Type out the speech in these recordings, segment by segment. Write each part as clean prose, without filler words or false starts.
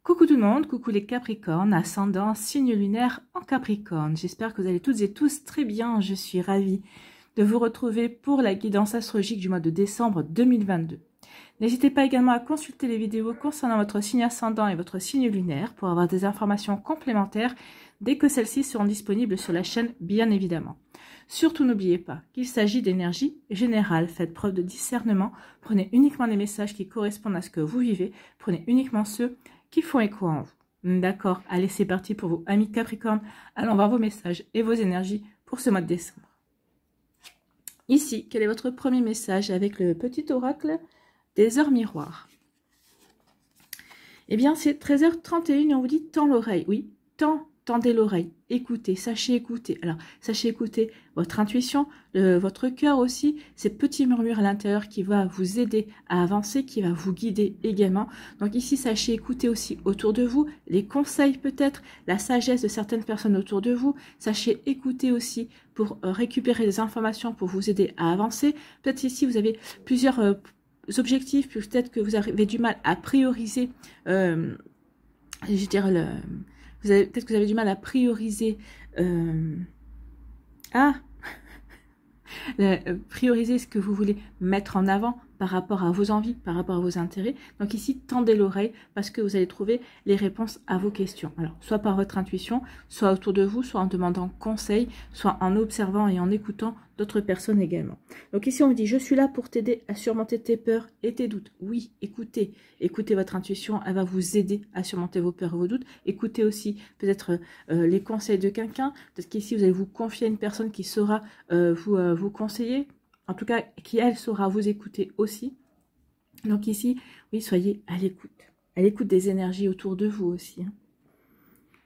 Coucou tout le monde, coucou les Capricornes, ascendant signe lunaire en Capricorne. J'espère que vous allez toutes et tous très bien. Je suis ravie de vous retrouver pour la guidance astrologique du mois de décembre 2022. N'hésitez pas également à consulter les vidéos concernant votre signe ascendant et votre signe lunaire pour avoir des informations complémentaires dès que celles-ci seront disponibles sur la chaîne, bien évidemment. Surtout n'oubliez pas qu'il s'agit d'énergie générale. Faites preuve de discernement. Prenez uniquement les messages qui correspondent à ce que vous vivez. Prenez uniquement ceux qui font écho en vous. D'accord, allez, c'est parti pour vous, amis Capricorne. Allons voir vos messages et vos énergies pour ce mois de décembre. Ici, quel est votre premier message avec le petit oracle des heures miroirs? Eh bien, c'est 13h31 et on vous dit tends l'oreille. Oui, tendez l'oreille, écoutez, sachez écouter. Alors, sachez écouter votre intuition, votre cœur aussi, ces petits murmures à l'intérieur qui va vous aider à avancer, qui va vous guider également. Donc ici, sachez écouter aussi autour de vous, les conseils peut-être, la sagesse de certaines personnes autour de vous. Sachez écouter aussi pour récupérer des informations pour vous aider à avancer. Peut-être ici, vous avez plusieurs objectifs, peut-être que vous avez du mal à prioriser, je dirais, peut-être que vous avez du mal à prioriser prioriser ce que vous voulez mettre en avant par rapport à vos envies, par rapport à vos intérêts. Donc ici, tendez l'oreille parce que vous allez trouver les réponses à vos questions. Alors, soit par votre intuition, soit autour de vous, soit en demandant conseil, soit en observant et en écoutant d'autres personnes également. Donc ici, on vous dit, je suis là pour t'aider à surmonter tes peurs et tes doutes. Oui, écoutez votre intuition, elle va vous aider à surmonter vos peurs et vos doutes. Écoutez aussi peut-être les conseils de quelqu'un. Peut-être qu'ici, vous allez vous confier à une personne qui saura vous conseiller. En tout cas, qui elle saura vous écouter aussi. Donc ici, oui, soyez à l'écoute des énergies autour de vous aussi.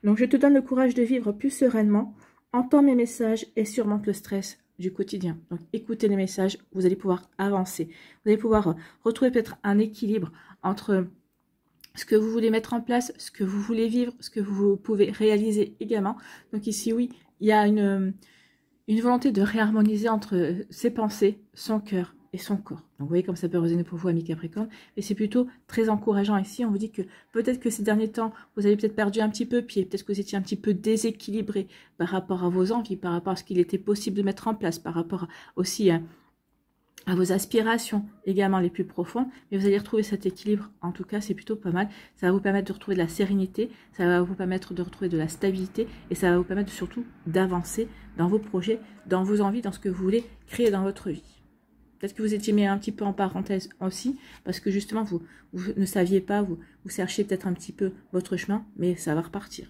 Donc je te donne le courage de vivre plus sereinement, entends mes messages et surmonte le stress du quotidien. Donc écoutez les messages, vous allez pouvoir avancer. Vous allez pouvoir retrouver peut-être un équilibre entre ce que vous voulez mettre en place, ce que vous voulez vivre, ce que vous pouvez réaliser également. Donc ici, oui, il y a une volonté de réharmoniser entre ses pensées, son cœur et son corps. Donc vous voyez comme ça peut résonner pour vous, amis Capricorne. Et c'est plutôt très encourageant ici. On vous dit que peut-être que ces derniers temps, vous avez peut-être perdu un petit peu pied. Peut-être que vous étiez un petit peu déséquilibré par rapport à vos envies, par rapport à ce qu'il était possible de mettre en place, par rapport aussi à vos aspirations également les plus profondes, mais vous allez retrouver cet équilibre. En tout cas, c'est plutôt pas mal. Ça va vous permettre de retrouver de la sérénité, ça va vous permettre de retrouver de la stabilité et ça va vous permettre surtout d'avancer dans vos projets, dans vos envies, dans ce que vous voulez créer dans votre vie. Peut-être que vous étiez mis un petit peu en parenthèse aussi, parce que justement, vous ne saviez pas, vous cherchiez peut-être un petit peu votre chemin, mais ça va repartir.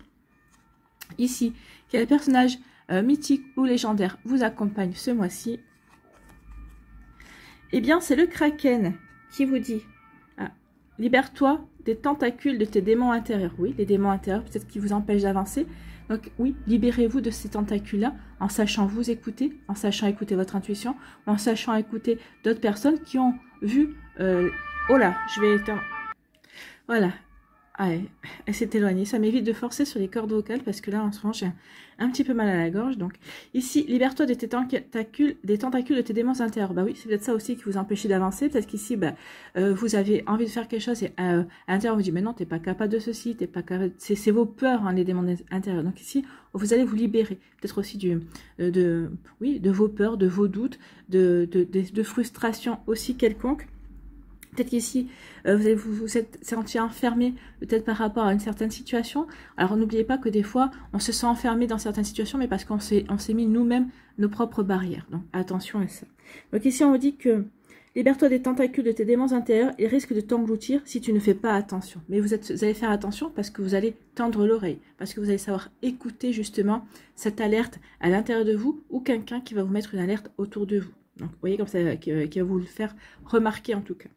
Ici, quel personnage mythique ou légendaire vous accompagne ce mois-ci? Eh bien, c'est le Kraken qui vous dit libère-toi des tentacules de tes démons intérieurs. Oui, les démons intérieurs, peut-être qui vous empêchent d'avancer. Donc oui, libérez-vous de ces tentacules-là en sachant vous écouter, en sachant écouter votre intuition, en sachant écouter d'autres personnes qui ont vu... oh là, je vais éteindre... Voilà. Ah, elle s'est éloignée. Ça m'évite de forcer sur les cordes vocales parce que là, en ce moment, j'ai un petit peu mal à la gorge. Donc, ici, libère-toi des tentacules de tes démons intérieurs. Bah oui, c'est peut-être ça aussi qui vous empêche d'avancer. Peut-être qu'ici, vous avez envie de faire quelque chose et à l'intérieur, vous dit, mais non, t'es pas capable de ceci, t'es pas capable. C'est vos peurs, hein, les démons intérieurs. Donc ici, vous allez vous libérer. Peut-être aussi de vos peurs, de vos doutes, de frustration aussi quelconque. Peut-être qu'ici, vous êtes senti enfermé, peut-être par rapport à une certaine situation. Alors, n'oubliez pas que des fois, on se sent enfermé dans certaines situations, mais parce qu'on s'est mis nous-mêmes nos propres barrières. Donc, attention à ça. Donc ici, on vous dit que libère-toi des tentacules de tes démons intérieurs, ils risquent de t'engloutir si tu ne fais pas attention. Mais vous allez faire attention parce que vous allez tendre l'oreille, parce que vous allez savoir écouter justement cette alerte à l'intérieur de vous ou quelqu'un qui va vous mettre une alerte autour de vous. Donc, vous voyez comme ça, qui va vous le faire remarquer en tout cas.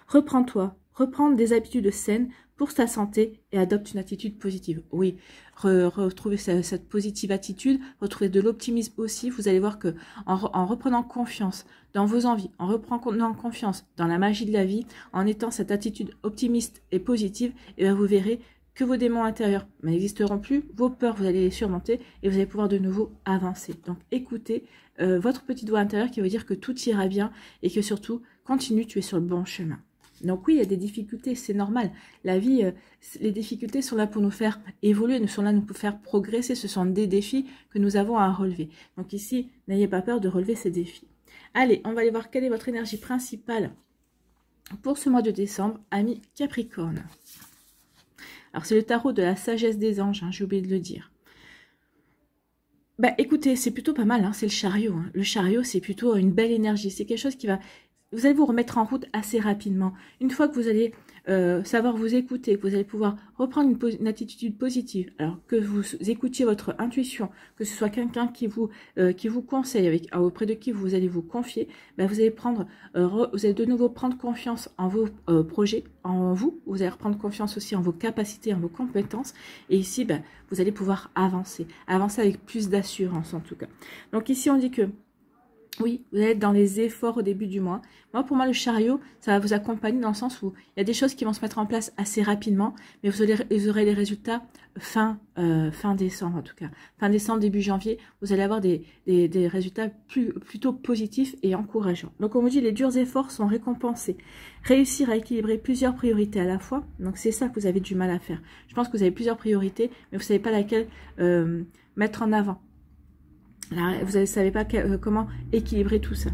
Reprends-toi, reprendre des habitudes saines pour ta santé et adopte une attitude positive. Oui, retrouver cette positive attitude, retrouver de l'optimisme aussi. Vous allez voir que en reprenant confiance dans vos envies, en reprenant confiance dans la magie de la vie, en étant cette attitude optimiste et positive, et bien vous verrez que vos démons intérieurs n'existeront plus, vos peurs, vous allez les surmonter et vous allez pouvoir de nouveau avancer. Donc écoutez votre petite voix intérieure qui veut dire que tout ira bien et que surtout, continue, tu es sur le bon chemin. Donc oui, il y a des difficultés, c'est normal. La vie, les difficultés sont là pour nous faire évoluer, sont là pour nous faire progresser. Ce sont des défis que nous avons à relever. Donc ici, n'ayez pas peur de relever ces défis. Allez, on va aller voir quelle est votre énergie principale pour ce mois de décembre, amis Capricorne. Alors, c'est le tarot de la sagesse des anges, hein, j'ai oublié de le dire. Bah, écoutez, c'est plutôt pas mal, hein, c'est le chariot. Hein. Le chariot, c'est plutôt une belle énergie. C'est quelque chose qui va... Vous allez vous remettre en route assez rapidement. Une fois que vous allez savoir vous écouter, que vous allez pouvoir reprendre une attitude positive, alors que vous écoutiez votre intuition, que ce soit quelqu'un qui vous conseille, auprès de qui vous allez vous confier, ben vous allez vous allez de nouveau prendre confiance en vos projets, en vous. Vous allez reprendre confiance aussi en vos capacités, en vos compétences. Et ici, ben, vous allez pouvoir avancer avec plus d'assurance en tout cas. Donc ici, on dit que oui, vous allez être dans les efforts au début du mois. Moi, pour moi, le chariot, ça va vous accompagner dans le sens où il y a des choses qui vont se mettre en place assez rapidement, mais vous aurez les résultats fin décembre en tout cas. Fin décembre, début janvier, vous allez avoir des résultats plutôt positifs et encourageants. Donc, on vous dit, les durs efforts sont récompensés. Réussir à équilibrer plusieurs priorités à la fois, donc c'est ça que vous avez du mal à faire. Je pense que vous avez plusieurs priorités, mais vous ne savez pas laquelle mettre en avant. Là, vous ne savez pas comment équilibrer tout ça.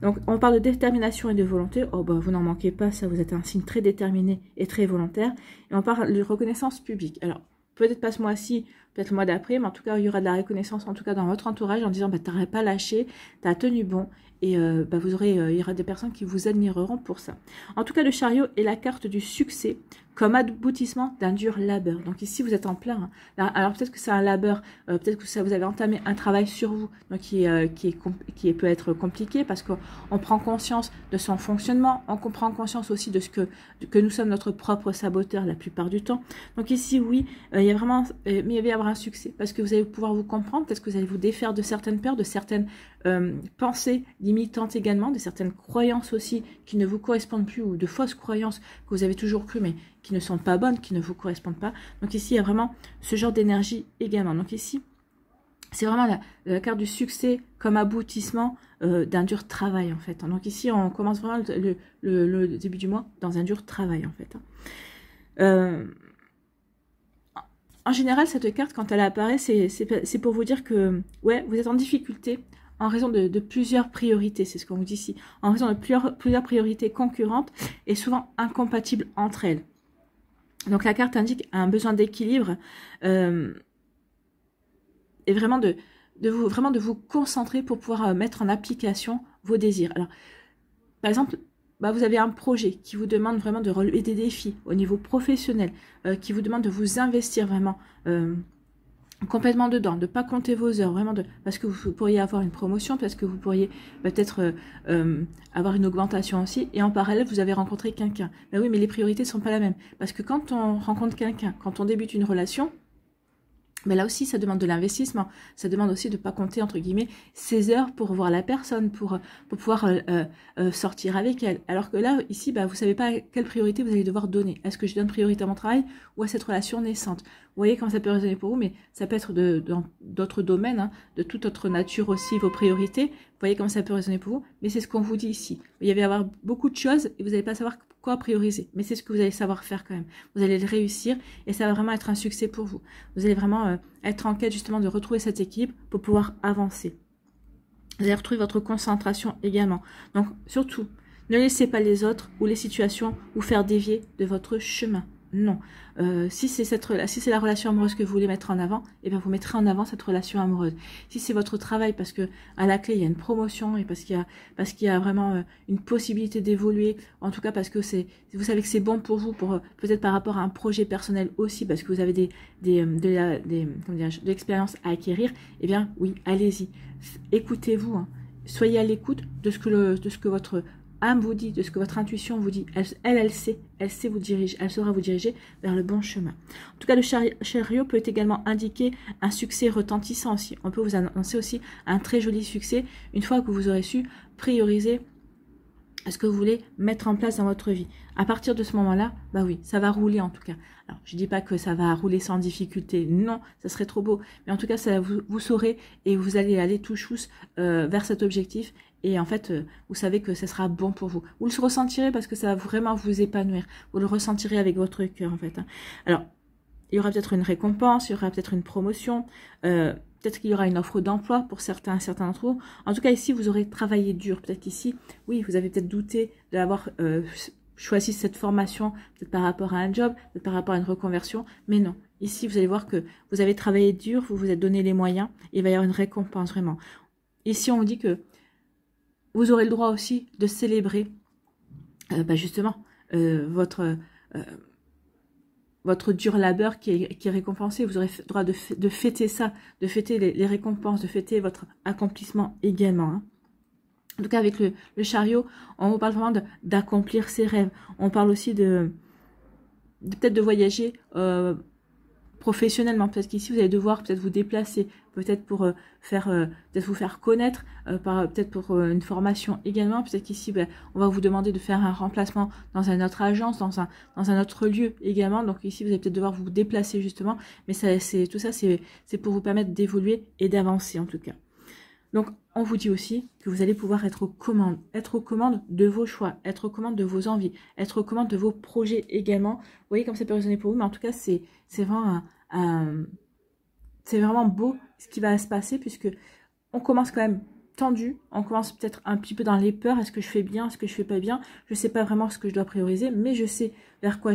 Donc, on parle de détermination et de volonté. Oh, bah, vous n'en manquez pas, ça, vous êtes un signe très déterminé et très volontaire. Et on parle de reconnaissance publique. Alors, peut-être pas ce mois-ci, peut-être le mois d'après, mais en tout cas, il y aura de la reconnaissance, en tout cas dans votre entourage, en disant, bah, tu n'aurais pas lâché, tu as tenu bon. Et bah, il y aura des personnes qui vous admireront pour ça. En tout cas, le chariot est la carte du succès comme aboutissement d'un dur labeur. Donc ici, vous êtes en plein. Hein. Alors peut-être que c'est un labeur, peut-être que vous avez entamé un travail sur vous, donc qui peut être compliqué parce qu'on prend conscience de son fonctionnement, on prend conscience aussi de ce que nous sommes notre propre saboteur la plupart du temps. Donc ici, oui, il y a vraiment, mais il va y avoir un succès parce que vous allez pouvoir vous comprendre, peut-être que vous allez vous défaire de certaines peurs, de certaines pensées limitantes également, de certaines croyances aussi qui ne vous correspondent plus ou de fausses croyances que vous avez toujours cru mais qui ne sont pas bonnes, qui ne vous correspondent pas. Donc ici, il y a vraiment ce genre d'énergie également. Donc ici, c'est vraiment la carte du succès comme aboutissement d'un dur travail en fait. Donc ici, on commence vraiment le début du mois dans un dur travail en fait. En général, cette carte, quand elle apparaît, c'est pour vous dire que ouais, vous êtes en difficulté en raison de plusieurs priorités, c'est ce qu'on vous dit ici, en raison de plusieurs priorités concurrentes et souvent incompatibles entre elles. Donc la carte indique un besoin d'équilibre et vraiment de vous concentrer pour pouvoir mettre en application vos désirs. Alors, par exemple, bah, vous avez un projet qui vous demande vraiment de relever des défis au niveau professionnel, qui vous demande de vous investir vraiment complètement dedans, de ne pas compter vos heures, vraiment parce que vous pourriez avoir une promotion, parce que vous pourriez peut-être avoir une augmentation aussi, et en parallèle, vous avez rencontré quelqu'un. Ben oui, mais les priorités ne sont pas les mêmes, parce que quand on rencontre quelqu'un, quand on débute une relation, mais là aussi, ça demande de l'investissement. Ça demande aussi de ne pas compter, entre guillemets, ses heures pour voir la personne, pour pouvoir sortir avec elle. Alors que là, ici, bah, vous ne savez pas quelle priorité vous allez devoir donner. Est-ce que je donne priorité à mon travail ou à cette relation naissante? Vous voyez comment ça peut résonner pour vous, mais ça peut être dans d'autres domaines, hein, de toute autre nature aussi, vos priorités. Vous voyez comment ça peut résonner pour vous, mais c'est ce qu'on vous dit ici. Il va y avoir beaucoup de choses et vous n'allez pas savoir quoi prioriser, mais c'est ce que vous allez savoir faire quand même. Vous allez le réussir et ça va vraiment être un succès pour vous. Vous allez vraiment être en quête justement de retrouver cet équilibre pour pouvoir avancer. Vous allez retrouver votre concentration également. Donc surtout, ne laissez pas les autres ou les situations vous faire dévier de votre chemin. Non. Si c'est la relation amoureuse que vous voulez mettre en avant, eh bien vous mettrez en avant cette relation amoureuse. Si c'est votre travail parce que à la clé il y a une promotion et parce qu'il y a vraiment une possibilité d'évoluer, en tout cas parce que vous savez que c'est bon pour vous, pour peut-être par rapport à un projet personnel aussi, parce que vous avez de l'expérience à acquérir, eh bien oui, allez-y, écoutez-vous, hein. Soyez à l'écoute de ce que votre âme vous dit, de ce que votre intuition vous dit. Elle sait vous diriger, elle saura vous diriger vers le bon chemin. En tout cas, le chariot peut également indiquer un succès retentissant aussi. On peut vous annoncer aussi un très joli succès une fois que vous aurez su prioriser ce que vous voulez mettre en place dans votre vie. À partir de ce moment-là, bah oui, ça va rouler en tout cas. Alors, je dis pas que ça va rouler sans difficulté, non, ça serait trop beau. Mais en tout cas, ça, vous saurez et vous allez aller tout chousse vers cet objectif. Et en fait, vous savez que ce sera bon pour vous. Vous le ressentirez parce que ça va vraiment vous épanouir. Vous le ressentirez avec votre cœur en fait. Hein. Alors, il y aura peut-être une récompense, il y aura peut-être une promotion, peut-être qu'il y aura une offre d'emploi pour certains d'entre vous. En tout cas, ici, vous aurez travaillé dur. Peut-être qu'ici, oui, vous avez peut-être douté d'avoir choisi cette formation, peut-être par rapport à un job, peut-être par rapport à une reconversion. Mais non, ici, vous allez voir que vous avez travaillé dur, vous vous êtes donné les moyens, et il va y avoir une récompense, vraiment. Ici, on vous dit que vous aurez le droit aussi de célébrer, justement, votre dur labeur qui est récompensé. Vous aurez le droit de fêter ça, de fêter les récompenses, de fêter votre accomplissement également. Hein. En tout cas, avec le chariot, on vous parle vraiment d'accomplir ses rêves. On parle aussi de peut-être de voyager professionnellement. Peut-être qu'ici, vous allez devoir peut-être vous déplacer, peut-être pour peut-être vous faire connaître, peut-être pour une formation également. Peut-être qu'ici, on va vous demander de faire un remplacement dans une autre agence, dans un autre lieu également. Donc ici, vous allez peut-être devoir vous déplacer justement. Mais tout ça, c'est pour vous permettre d'évoluer et d'avancer en tout cas. Donc, on vous dit aussi que vous allez pouvoir être aux commandes de vos choix, être aux commandes de vos envies, être aux commandes de vos projets également. Vous voyez comme ça peut résonner pour vous, mais en tout cas, c'est vraiment c'est vraiment beau ce qui va se passer puisque on commence quand même tendu, on commence peut-être un petit peu dans les peurs, est-ce que je fais bien, est-ce que je fais pas bien, je sais pas vraiment ce que je dois prioriser, mais je sais vers quoi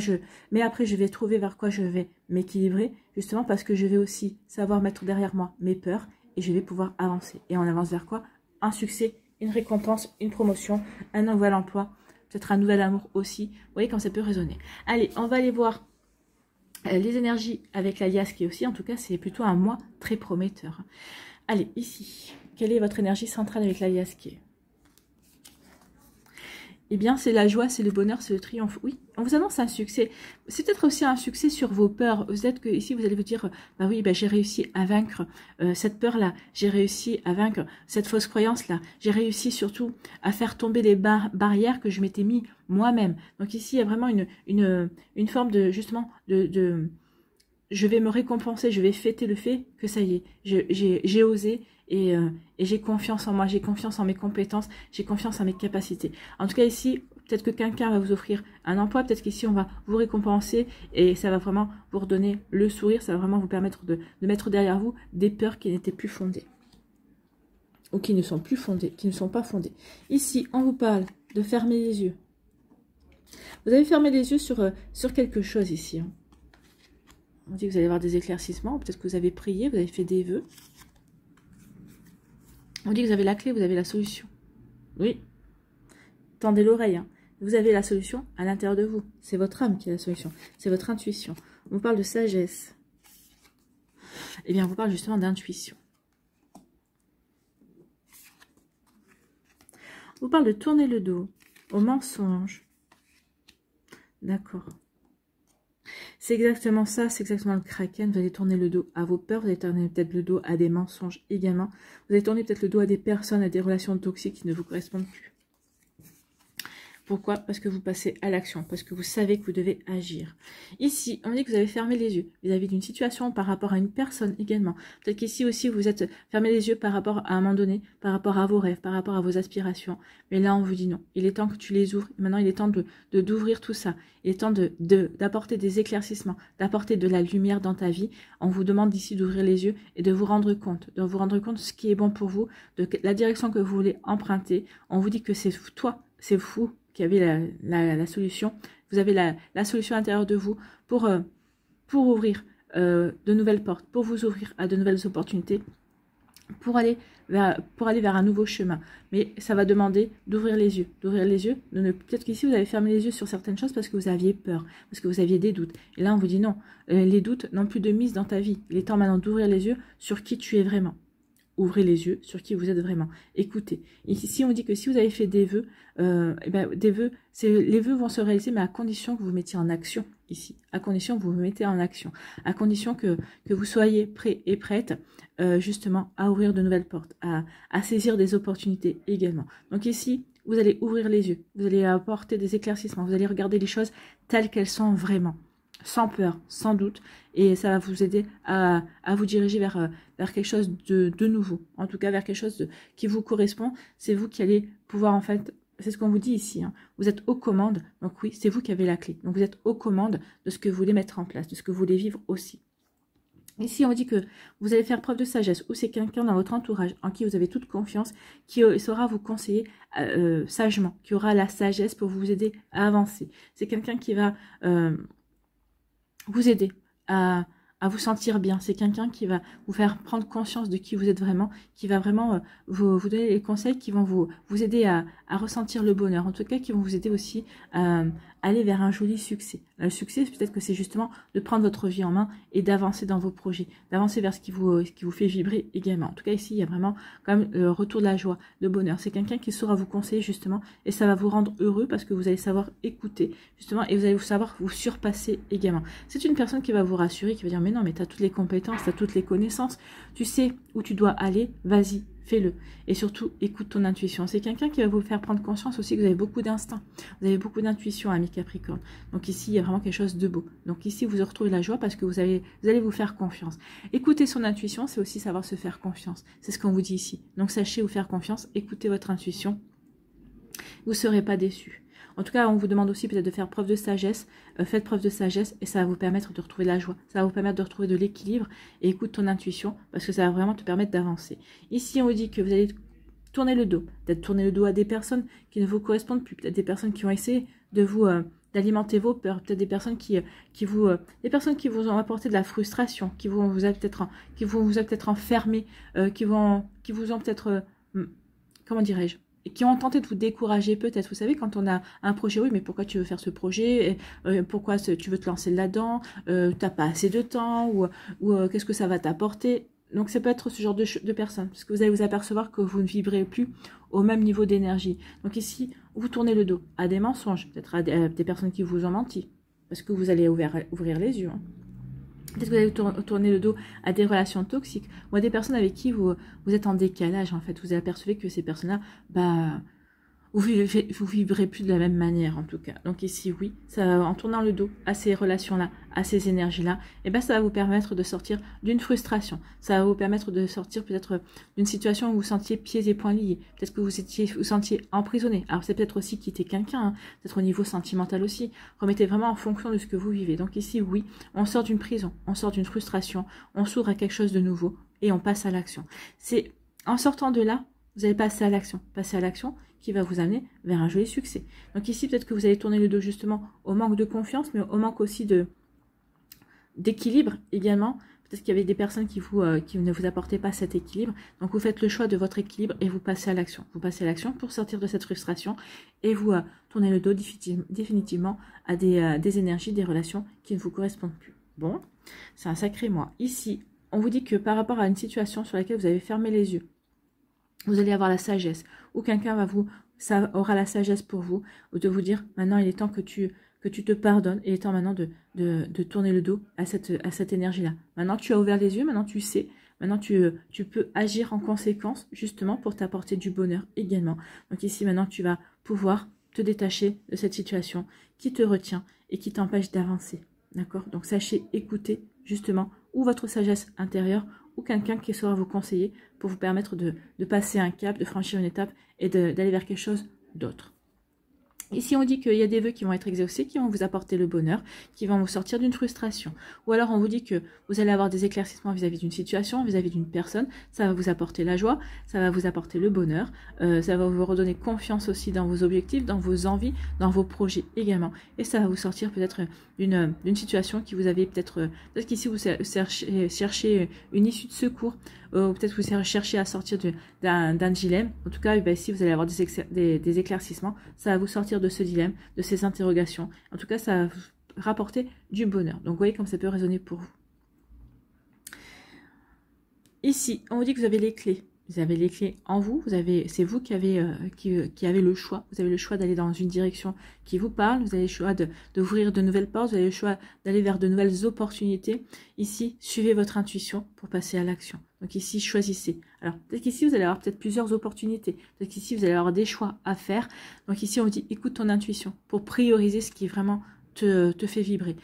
mais après je vais trouver vers quoi je vais m'équilibrer, justement parce que je vais aussi savoir mettre derrière moi mes peurs et je vais pouvoir avancer. Et on avance vers quoi? Un succès, une récompense, une promotion, un nouvel emploi, peut-être un nouvel amour aussi. Vous voyez comme ça peut résonner. Allez, on va aller voir les énergies avec l'alias qui est aussi, en tout cas, c'est plutôt un mois très prometteur. Allez, ici, quelle est votre énergie centrale avec l'alias qui est? Eh bien, c'est la joie, c'est le bonheur, c'est le triomphe. Oui, on vous annonce un succès. C'est peut-être aussi un succès sur vos peurs. Peut-être que ici, vous allez vous dire, bah oui, bah, j'ai réussi à vaincre cette peur-là. J'ai réussi à vaincre cette fausse croyance-là. J'ai réussi surtout à faire tomber les barrières que je m'étais mis moi-même. Donc ici, il y a vraiment une forme de, justement, je vais me récompenser, je vais fêter le fait que ça y est, j'ai osé et j'ai confiance en moi, j'ai confiance en mes compétences, j'ai confiance en mes capacités. En tout cas ici, peut-être que quelqu'un va vous offrir un emploi, peut-être qu'ici on va vous récompenser et ça va vraiment vous redonner le sourire, ça va vraiment vous permettre de mettre derrière vous des peurs qui n'étaient plus fondées ou qui ne sont plus fondées, qui ne sont pas fondées. Ici, on vous parle de fermer les yeux. Vous avez fermé les yeux sur quelque chose ici. Hein. On dit que vous allez avoir des éclaircissements, peut-être que vous avez prié, vous avez fait des vœux. On dit que vous avez la clé, vous avez la solution. Oui. Tendez l'oreille. Hein. Vous avez la solution à l'intérieur de vous. C'est votre âme qui a la solution. C'est votre intuition. On vous parle de sagesse. Eh bien, on vous parle justement d'intuition. On vous parle de tourner le dos au mensonge. D'accord. C'est exactement ça, c'est exactement le kraken. Vous allez tourner le dos à vos peurs, vous allez tourner peut-être le dos à des mensonges également. Vous allez tourner peut-être le dos à des personnes, à des relations toxiques qui ne vous correspondent plus. Pourquoi? Parce que vous passez à l'action, parce que vous savez que vous devez agir. Ici, on dit que vous avez fermé les yeux vis-à-vis d'une situation par rapport à une personne également. Peut-être qu'ici aussi, vous êtes fermé les yeux par rapport à un moment donné, par rapport à vos rêves, par rapport à vos aspirations. Mais là, on vous dit non. Il est temps que tu les ouvres. Maintenant, il est temps d'ouvrir tout ça. Il est temps d'apporter des éclaircissements, d'apporter de la lumière dans ta vie. On vous demande d'ici d'ouvrir les yeux et de vous rendre compte de ce qui est bon pour vous, de la direction que vous voulez emprunter. On vous dit que c'est toi, c'est vous qui avez la solution. Vous avez la solution à l'intérieur de vous pour ouvrir de nouvelles portes, pour vous ouvrir à de nouvelles opportunités, pour aller vers un nouveau chemin. Mais ça va demander d'ouvrir les yeux. Peut-être qu'ici, vous avez fermé les yeux sur certaines choses parce que vous aviez peur, parce que vous aviez des doutes. Et là, on vous dit non. Les doutes n'ont plus de mise dans ta vie. Il est temps maintenant d'ouvrir les yeux sur qui tu es vraiment. Ouvrez les yeux sur qui vous êtes vraiment. Écoutez. Ici, on dit que si vous avez fait des vœux, les vœux vont se réaliser, mais à condition que vous mettiez en action ici. À condition que vous vous mettez en action. À condition que vous soyez prêts et prêtes, justement, à ouvrir de nouvelles portes, à saisir des opportunités également. Donc ici, vous allez ouvrir les yeux, vous allez apporter des éclaircissements, vous allez regarder les choses telles qu'elles sont vraiment, sans peur, sans doute, et ça va vous aider à vous diriger vers quelque chose de nouveau, en tout cas vers quelque chose qui vous correspond. C'est vous qui allez pouvoir, en fait, c'est ce qu'on vous dit ici, hein. Vous êtes aux commandes, donc oui, c'est vous qui avez la clé, donc vous êtes aux commandes de ce que vous voulez mettre en place, de ce que vous voulez vivre aussi. Ici, on dit que vous allez faire preuve de sagesse, ou c'est quelqu'un dans votre entourage en qui vous avez toute confiance, qui saura vous conseiller sagement, qui aura la sagesse pour vous aider à avancer. C'est quelqu'un qui va vous aider à vous sentir bien. C'est quelqu'un qui va vous faire prendre conscience de qui vous êtes vraiment, qui va vraiment vous donner les conseils qui vont vous aider à ressentir le bonheur. En tout cas, qui vont vous aider aussi à aller vers un joli succès. Le succès, peut-être que c'est justement de prendre votre vie en main et d'avancer dans vos projets, d'avancer vers ce qui vous fait vibrer également. En tout cas, ici, il y a vraiment quand même le retour de la joie, de bonheur. C'est quelqu'un qui saura vous conseiller justement et ça va vous rendre heureux parce que vous allez savoir écouter justement et vous allez savoir vous surpasser également. C'est une personne qui va vous rassurer, qui va dire mais non, mais tu as toutes les compétences, tu as toutes les connaissances, tu sais où tu dois aller, vas-y. Fais-le. Et surtout, écoute ton intuition. C'est quelqu'un qui va vous faire prendre conscience aussi que vous avez beaucoup d'instinct. Vous avez beaucoup d'intuition, ami Capricorne. Donc ici, il y a vraiment quelque chose de beau. Donc ici, vous retrouvez la joie parce que vous allez vous faire confiance. Écouter son intuition, c'est aussi savoir se faire confiance. C'est ce qu'on vous dit ici. Donc sachez vous faire confiance, écoutez votre intuition. Vous ne serez pas déçus. En tout cas, on vous demande aussi peut-être de faire preuve de sagesse. Faites preuve de sagesse et ça va vous permettre de retrouver la joie. Ça va vous permettre de retrouver de l'équilibre. Et écoute ton intuition parce que ça va vraiment te permettre d'avancer. Ici, on vous dit que vous allez tourner le dos. Peut-être tourner le dos à des personnes qui ne vous correspondent plus. Peut-être des personnes qui ont essayé de vous d'alimenter vos peurs. Peut-être des personnes qui vous ont apporté de la frustration, qui vous ont peut-être enfermé, qui vous ont peut-être comment dirais-je, qui ont tenté de vous décourager peut-être. Vous savez, quand on a un projet, oui, mais pourquoi tu veux faire ce projet, pourquoi tu veux te lancer là-dedans, t'as pas assez de temps, ou qu'est-ce que ça va t'apporter. Donc ça peut être ce genre de personnes, parce que vous allez vous apercevoir que vous ne vibrez plus au même niveau d'énergie. Donc ici, vous tournez le dos à des mensonges, peut-être à des personnes qui vous ont menti, parce que vous allez ouvrir les yeux, hein. Peut-être que vous allez tourner le dos à des relations toxiques ou à des personnes avec qui vous êtes en décalage, en fait. Vous apercevez que ces personnes-là, vous vibrez plus de la même manière, en tout cas. Donc ici, oui, en tournant le dos à ces relations-là, à ces énergies-là, ça va vous permettre de sortir d'une frustration. Ça va vous permettre de sortir peut-être d'une situation où vous vous sentiez pieds et poings liés. Peut-être que vous sentiez emprisonné. Alors c'est peut-être aussi quitter quelqu'un, hein, peut-être au niveau sentimental aussi. Remettez vraiment en fonction de ce que vous vivez. Donc ici, oui, on sort d'une prison, on sort d'une frustration, on s'ouvre à quelque chose de nouveau et on passe à l'action. C'est en sortant de là, vous allez passer à l'action qui va vous amener vers un joli succès. Donc ici, peut-être que vous allez tourner le dos justement au manque de confiance, mais au manque aussi d'équilibre également. Peut-être qu'il y avait des personnes qui ne vous apportaient pas cet équilibre. Donc vous faites le choix de votre équilibre et vous passez à l'action. Vous passez à l'action pour sortir de cette frustration et vous tournez le dos définitivement à des énergies, des relations qui ne vous correspondent plus. Bon, c'est un sacré mois. Ici, on vous dit que par rapport à une situation sur laquelle vous avez fermé les yeux, vous allez avoir la sagesse, ou quelqu'un aura la sagesse pour vous, ou de vous dire, maintenant il est temps que tu te pardonnes, et il est temps maintenant de tourner le dos à cette énergie-là. Maintenant tu as ouvert les yeux, maintenant tu sais, maintenant tu peux agir en conséquence, justement pour t'apporter du bonheur également. Donc ici maintenant tu vas pouvoir te détacher de cette situation qui te retient et qui t'empêche d'avancer. D'accord? Donc sachez écouter justement ou votre sagesse intérieure, ou quelqu'un qui saura vous conseiller pour vous permettre de passer un cap, de franchir une étape et d'aller vers quelque chose d'autre. Ici, on dit qu'il y a des vœux qui vont être exaucés, qui vont vous apporter le bonheur, qui vont vous sortir d'une frustration. Ou alors, on vous dit que vous allez avoir des éclaircissements vis-à-vis d'une situation, vis-à-vis d'une personne. Ça va vous apporter la joie, ça va vous apporter le bonheur. Ça va vous redonner confiance aussi dans vos objectifs, dans vos envies, dans vos projets également. Et ça va vous sortir peut-être d'une situation qui vous avait peut-être qu'ici, vous cherchez une issue de secours. Peut-être que vous cherchez à sortir d'un dilemme. En tout cas, ici, vous allez avoir des éclaircissements. Ça va vous sortir de ce dilemme, de ces interrogations. En tout cas, ça va vous rapporter du bonheur. Donc, vous voyez comme ça peut résonner pour vous. Ici, on vous dit que vous avez les clés Vous avez les clés en vous. C'est vous qui avez le choix. Vous avez le choix d'aller dans une direction qui vous parle. Vous avez le choix d'ouvrir de nouvelles portes. Vous avez le choix d'aller vers de nouvelles opportunités. Ici, suivez votre intuition pour passer à l'action. Donc ici, choisissez. Alors, peut-être qu'ici, vous allez avoir peut-être plusieurs opportunités. Peut-être qu'ici, vous allez avoir des choix à faire. Donc ici, on vous dit, écoute ton intuition pour prioriser ce qui vraiment te fait vibrer.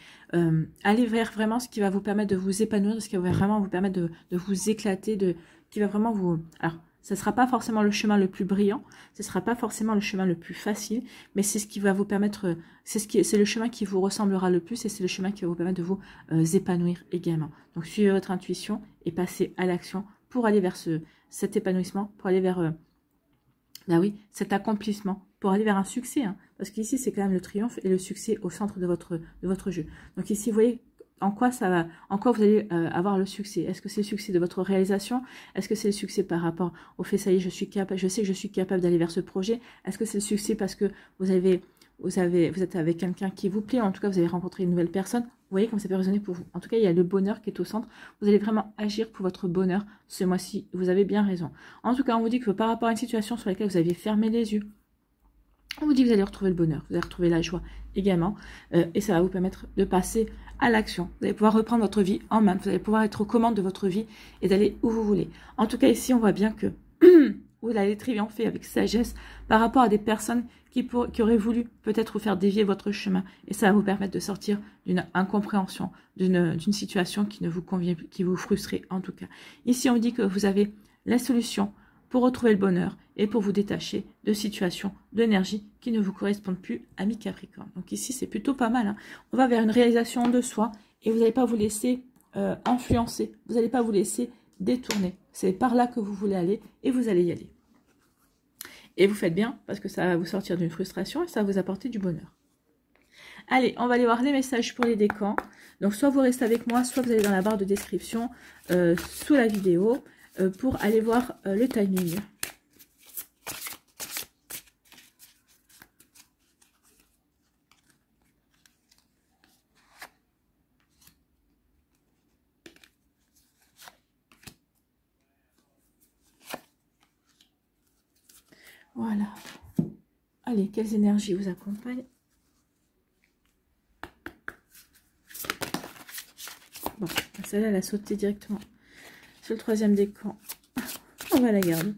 Allez vers vraiment ce qui va vous permettre de vous épanouir, ce qui va vraiment vous permettre de vous éclater, qui va vraiment vous... Alors, ce ne sera pas forcément le chemin le plus brillant, ce ne sera pas forcément le chemin le plus facile, mais c'est ce qui va vous permettre, c'est le chemin qui vous ressemblera le plus et c'est le chemin qui va vous permettre de vous épanouir également. Donc, suivez votre intuition et passez à l'action pour aller vers cet épanouissement, pour aller vers, cet accomplissement, pour aller vers un succès. Hein, parce qu'ici, c'est quand même le triomphe et le succès au centre de votre jeu. Donc ici, vous voyez... En quoi vous allez avoir le succès? Est-ce que c'est le succès de votre réalisation? Est-ce que c'est le succès par rapport au fait, ça y est, je sais que je suis capable d'aller vers ce projet? Est-ce que c'est le succès parce que vous êtes avec quelqu'un qui vous plaît? En tout cas, vous avez rencontré une nouvelle personne. Vous voyez comme ça peut résonner pour vous. En tout cas, il y a le bonheur qui est au centre. Vous allez vraiment agir pour votre bonheur ce mois-ci. Vous avez bien raison. En tout cas, on vous dit que par rapport à une situation sur laquelle vous aviez fermé les yeux, on vous dit que vous allez retrouver le bonheur, vous allez retrouver la joie également. Et ça va vous permettre de passer à l'action. Vous allez pouvoir reprendre votre vie en main. Vous allez pouvoir être aux commandes de votre vie et d'aller où vous voulez. En tout cas, ici, on voit bien que vous allez triompher avec sagesse par rapport à des personnes qui auraient voulu peut-être vous faire dévier votre chemin. Et ça va vous permettre de sortir d'une incompréhension, d'une situation qui ne vous convient plus, qui vous frustrait en tout cas. Ici, on dit que vous avez la solution pour retrouver le bonheur et pour vous détacher de situations, d'énergie qui ne vous correspondent plus, amis Capricorne. Donc ici, c'est plutôt pas mal. Hein. On va vers une réalisation de soi et vous n'allez pas vous laisser influencer. Vous n'allez pas vous laisser détourner. C'est par là que vous voulez aller et vous allez y aller. Et vous faites bien parce que ça va vous sortir d'une frustration et ça va vous apporter du bonheur. Allez, on va aller voir les messages pour les décans. Donc soit vous restez avec moi, soit vous allez dans la barre de description sous la vidéo. Pour aller voir le timing. Voilà. Allez, quelles énergies vous accompagnent? Bon, celle-là, elle a sauté directement sur le troisième décan. On va la garder.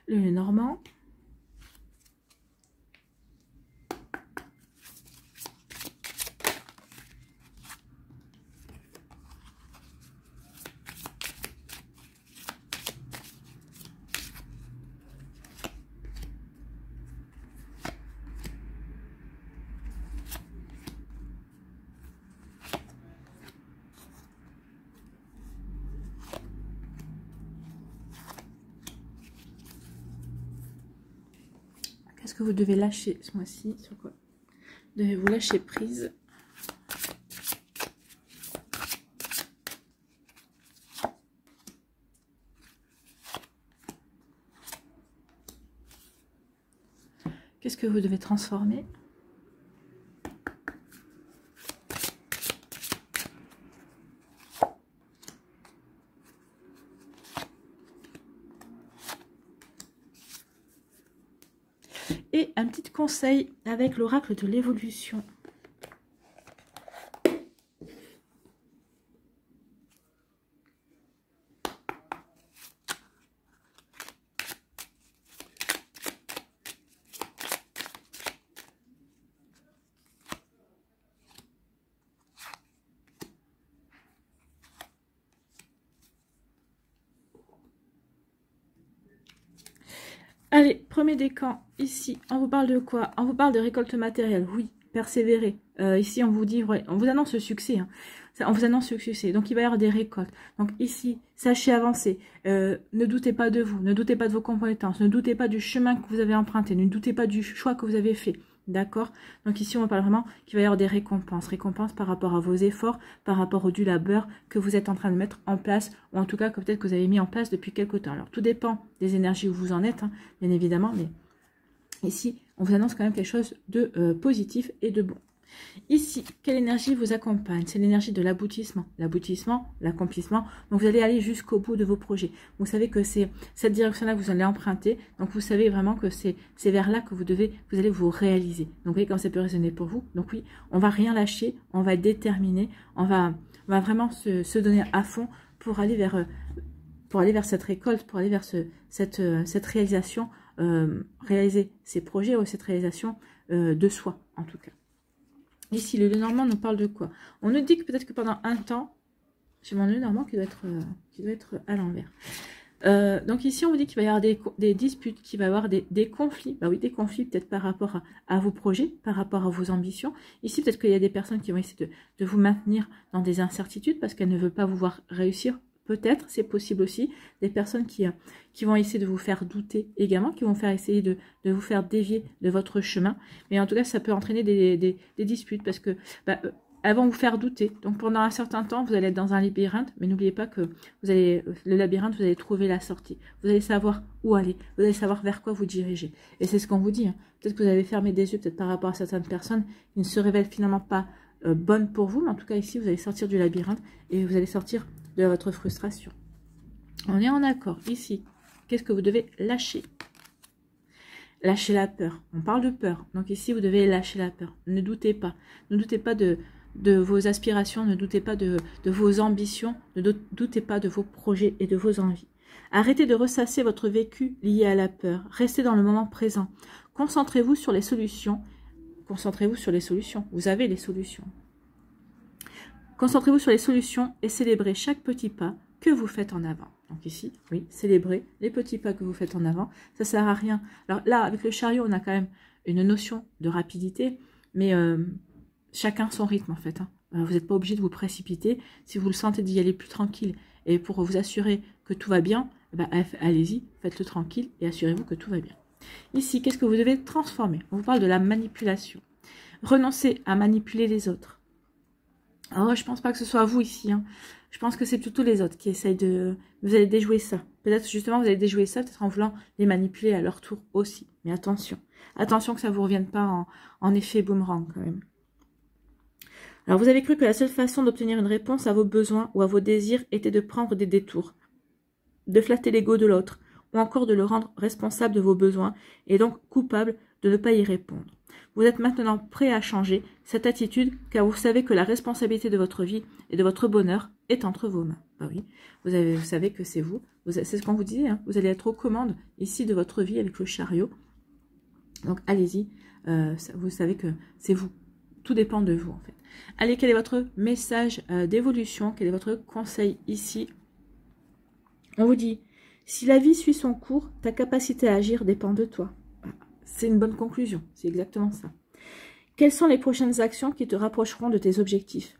Le Normand. Qu'est-ce que vous devez lâcher ce mois-ci? Sur quoi devez-vous lâcher prise? Qu'est-ce que vous devez transformer? Et un petit conseil avec l'oracle de l'évolution. Allez, premier décan, ici, on vous parle de quoi? On vous parle de récolte matérielle, oui, persévérer. Ici, on vous dit, ouais, on vous annonce le succès, hein. On vous annonce le succès, donc il va y avoir des récoltes. Donc ici, sachez avancer, ne doutez pas de vous, ne doutez pas de vos compétences, ne doutez pas du chemin que vous avez emprunté, ne doutez pas du choix que vous avez fait. D'accord? Donc ici, on parle vraiment qu'il va y avoir des récompenses. Récompenses par rapport à vos efforts, par rapport au du labeur que vous êtes en train de mettre en place, ou en tout cas que peut-être que vous avez mis en place depuis quelque temps. Alors, tout dépend des énergies où vous en êtes, hein, bien évidemment, mais ici, on vous annonce quand même quelque chose de positif et de bon. Ici, quelle énergie vous accompagne? C'est l'énergie de l'aboutissement. L'aboutissement, l'accomplissement. Donc, vous allez aller jusqu'au bout de vos projets. Vous savez que c'est cette direction-là que vous allez emprunter. Donc, vous savez vraiment que c'est vers là que vous allez vous réaliser. Donc, vous voyez comme ça peut résonner pour vous. Donc, oui, on va rien lâcher. On va être déterminé. On va vraiment se donner à fond pour aller vers cette récolte, pour aller vers cette réalisation, réaliser ces projets ou cette réalisation de soi, en tout cas. Ici, le Lenormand nous parle de quoi? On nous dit que peut-être que pendant un temps, j'ai mon Lenormand qui doit être à l'envers. Donc ici, on vous dit qu'il va y avoir des disputes, qu'il va y avoir des conflits. Bah oui, des conflits peut-être par rapport à vos projets, par rapport à vos ambitions. Ici, peut-être qu'il y a des personnes qui vont essayer de vous maintenir dans des incertitudes parce qu'elles ne veulent pas vous voir réussir. Peut-être, c'est possible aussi, des personnes qui vont essayer de vous faire douter également, qui vont essayer de vous faire dévier de votre chemin. Mais en tout cas, ça peut entraîner des disputes parce que elles vont vous faire douter. Donc pendant un certain temps, vous allez être dans un labyrinthe, mais n'oubliez pas que le labyrinthe, vous allez trouver la sortie. Vous allez savoir où aller, vous allez savoir vers quoi vous diriger. Et c'est ce qu'on vous dit. Hein. Peut-être que vous avez fermé des yeux, peut-être par rapport à certaines personnes qui ne se révèlent finalement pas bonnes pour vous, mais en tout cas ici, vous allez sortir du labyrinthe et vous allez sortir de votre frustration. On est en accord. Ici, qu'est-ce que vous devez lâcher? Lâcher la peur. On parle de peur. Donc ici, vous devez lâcher la peur. Ne doutez pas. Ne doutez pas de vos aspirations. Ne doutez pas de vos ambitions. Ne doutez pas de vos projets et de vos envies. Arrêtez de ressasser votre vécu lié à la peur. Restez dans le moment présent. Concentrez-vous sur les solutions. Concentrez-vous sur les solutions. Vous avez les solutions. Concentrez-vous sur les solutions et célébrez chaque petit pas que vous faites en avant. Donc ici, oui, célébrez les petits pas que vous faites en avant. Ça ne sert à rien. Alors là, avec le chariot, on a quand même une notion de rapidité, mais chacun son rythme en fait. Hein. Vous n'êtes pas obligé de vous précipiter. Si vous le sentez d'y aller plus tranquille et pour vous assurer que tout va bien, allez-y, faites-le tranquille et assurez-vous que tout va bien. Ici, qu'est-ce que vous devez transformer? On vous parle de la manipulation. Renoncez à manipuler les autres. Oh, je pense pas que ce soit vous ici. Hein. Je pense que c'est plutôt les autres qui essayent de... Vous allez déjouer ça. Peut-être justement vous allez déjouer ça, peut-être en voulant les manipuler à leur tour aussi. Mais attention. Attention que ça ne vous revienne pas en effet boomerang quand même. Alors vous avez cru que la seule façon d'obtenir une réponse à vos besoins ou à vos désirs était de prendre des détours. De flatter l'ego de l'autre. Ou encore de le rendre responsable de vos besoins et donc coupable de ne pas y répondre. Vous êtes maintenant prêt à changer cette attitude car vous savez que la responsabilité de votre vie et de votre bonheur est entre vos mains. Bah oui, vous savez que c'est vous. C'est ce qu'on vous disait. Hein, vous allez être aux commandes ici de votre vie avec le chariot. Donc allez-y. Vous savez que c'est vous. Tout dépend de vous en fait. Allez, quel est votre message d'évolution? Quel est votre conseil ici? On vous dit, si la vie suit son cours, ta capacité à agir dépend de toi. C'est une bonne conclusion, c'est exactement ça. Quelles sont les prochaines actions qui te rapprocheront de tes objectifs?